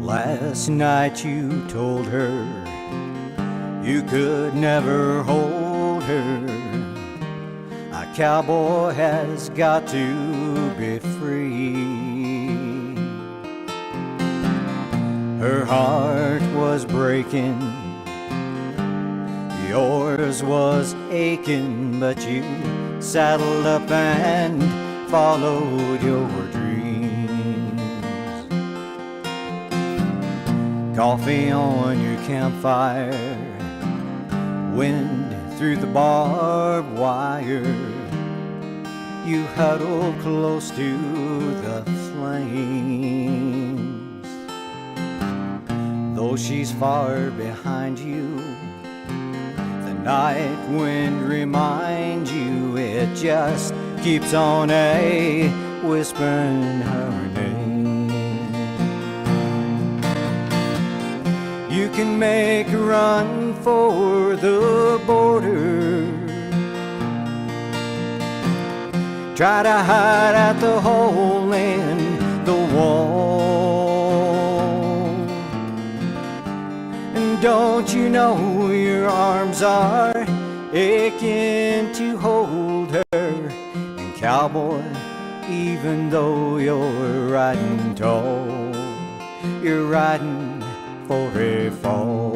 Last night you told her you could never hold her. A cowboy has got to be free. Her heart was breaking, yours was aching, but you saddled up and followed your dreams. Coffee on your campfire, wind through the barbed wire. You huddle close to the flames. Though she's far behind you, the night wind reminds you it just keeps on whispering her name. You can make a run for the border, try to hide at the hole in the wall. And don't you know your arms are aching to hold her? And cowboy, even though you're riding tall, you're riding for a fall.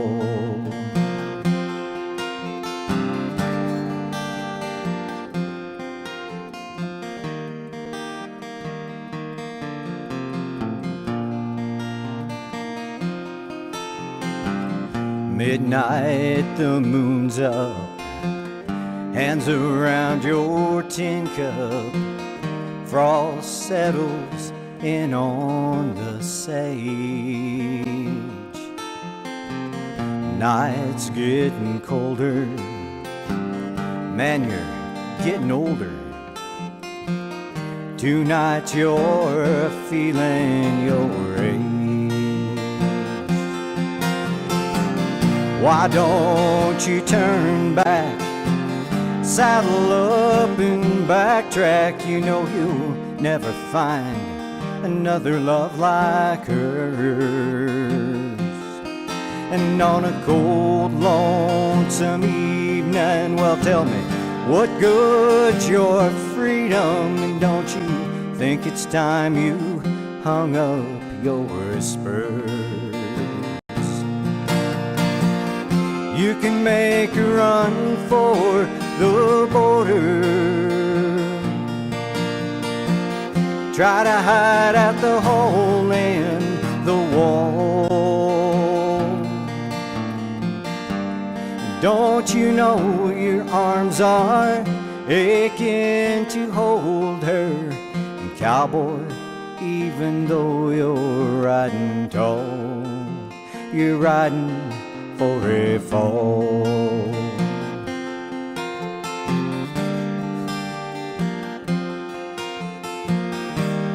Midnight, the moon's up, hands around your tin cup. Frost settles in on the sage. Night's getting colder, man, you're getting older. Tonight you're feeling your age. Why don't you turn back, saddle up and backtrack? You know you'll never find another love like hers. And on a cold, lonesome evening, well, tell me, what good's your freedom? And don't you think it's time you hung up your spurs? You can make a run for the border, try to hide at the hole in the wall. Don't you know your arms are aching to hold her? And cowboy, even though you're riding tall, you're riding for a fall.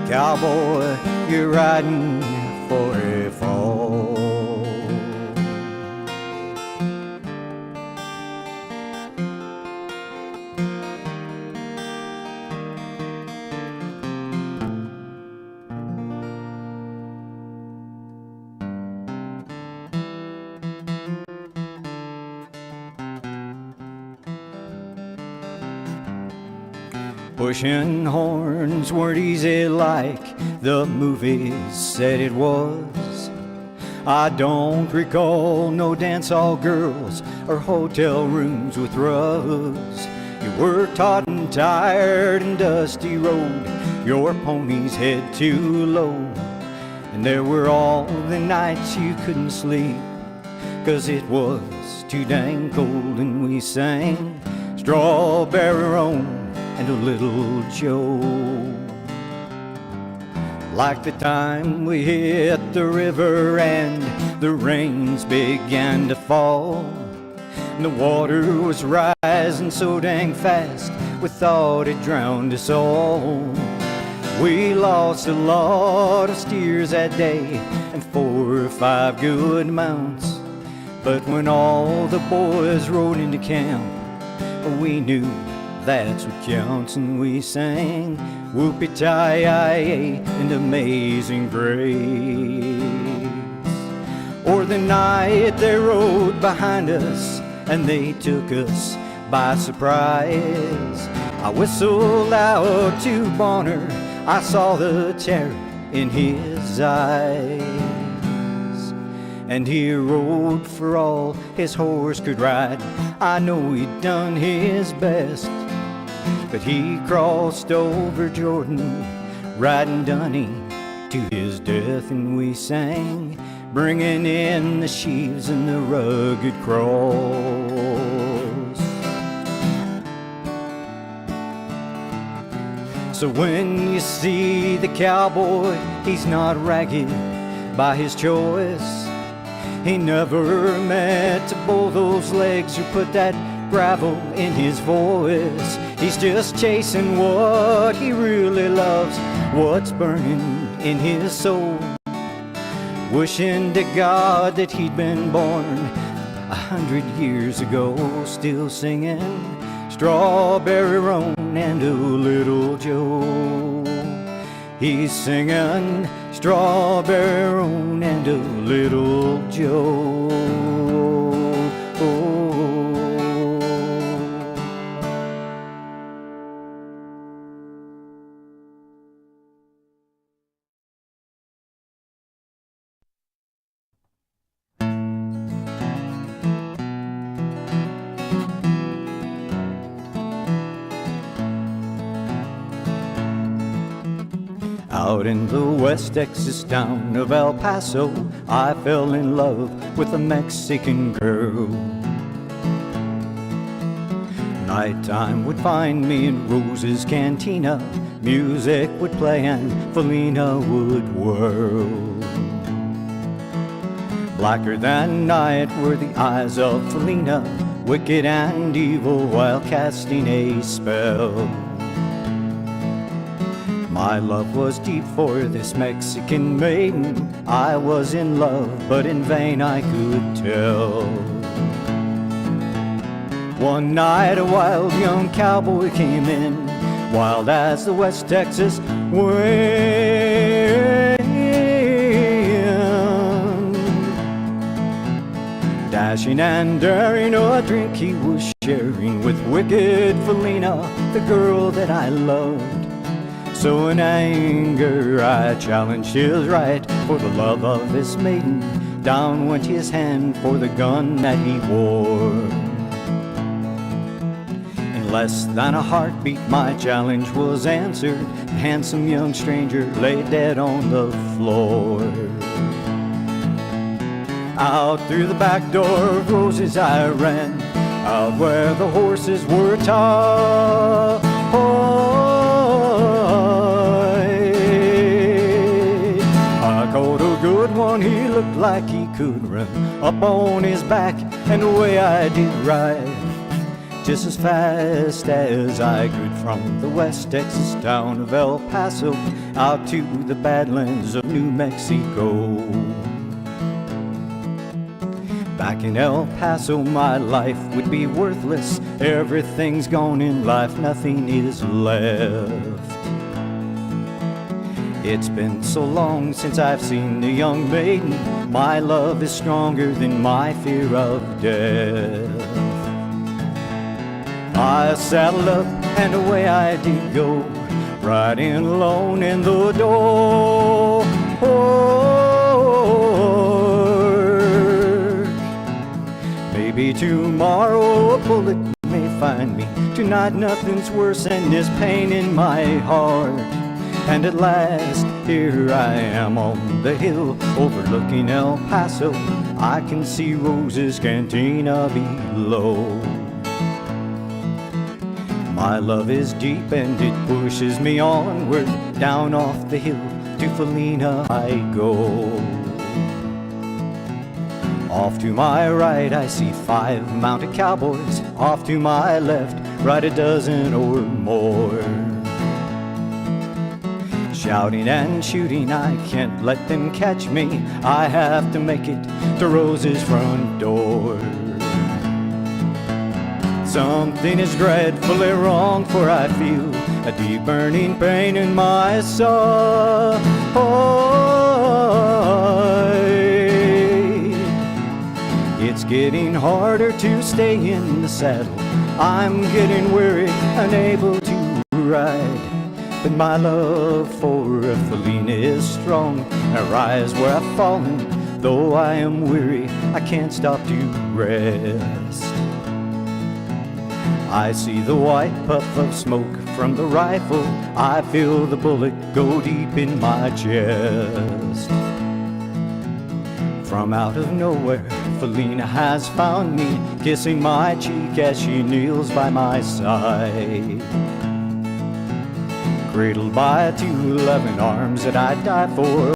Cowboy, you're riding for a fall. Pushing horns weren't easy like the movies said it was. I don't recall no dance hall girls or hotel rooms with rugs. You worked hot and tired and dusty rode your pony's head too low. And there were all the nights you couldn't sleep, 'cause it was too dang cold, and we sang Strawberry Roan and a Little Joe. Like the time we hit the river and the rains began to fall, and the water was rising so dang fast we thought it drowned us all. We lost a lot of steers that day and 4 or 5 good mounts, but when all the boys rode into camp, we knew that's what counts, and we sang Whoopie-Tie-Yi and Amazing Grace. or the night they rode behind us and they took us by surprise. I whistled out to Bonner, I saw the terror in his eyes. And he rode for all his horse could ride. I know he'd done his best, but he crossed over Jordan, riding Dunny to his death. And we sang, bringing in the sheaves and the rugged cross. So when you see the cowboy, he's not ragged by his choice. He never meant to pull those legs or put that gravel in his voice. He's just chasing what he really loves, what's burning in his soul. Wishing to God that he'd been born 100 years ago, still singing Strawberry Roan and a Little Joe. He's singing Strawberry Roan and a Little Joe. Out in the West Texas town of El Paso, I fell in love with a Mexican girl. Nighttime would find me in Rose's cantina, music would play and Felina would whirl. Blacker than night were the eyes of Felina, wicked and evil while casting a spell. My love was deep for this Mexican maiden. I was in love, but in vain I could tell. One night a wild young cowboy came in, wild as the West Texas wind. Dashing and daring, a drink he was sharing with wicked Felina, the girl that I loved. So in anger I challenged his right for the love of this maiden. Down went his hand for the gun that he wore. In less than a heartbeat my challenge was answered. The handsome young stranger lay dead on the floor. Out through the back door of Rose's I ran, out where the horses were tied. Caught a good one, he looked like he could run up on his back, and away I did ride, just as fast as I could, from the West Texas town of El Paso out to the Badlands of New Mexico. Back in El Paso my life would be worthless. Everything's gone in life, nothing is left. It's been so long since I've seen the young maiden. My love is stronger than my fear of death. I saddled up and away I did go, riding alone in the door. Maybe tomorrow a bullet may find me. Tonight nothing's worse than this pain in my heart. And at last, here I am on the hill overlooking El Paso. I can see Rose's cantina below. My love is deep and it pushes me onward. Down off the hill to Felina I go. Off to my right I see 5 mounted cowboys. Off to my left, right a dozen or more. Shouting and shooting, I can't let them catch me. I have to make it to Rose's front door. Something is dreadfully wrong, for I feel a deep burning pain in my soul. It's getting harder to stay in the saddle. I'm getting weary, unable to ride. But my love for Felina is strong. I rise where I've fallen. Though I am weary, I can't stop to rest. I see the white puff of smoke from the rifle. I feel the bullet go deep in my chest. From out of nowhere, Felina has found me, kissing my cheek as she kneels by my side. Cradled by two loving arms that I'd die for.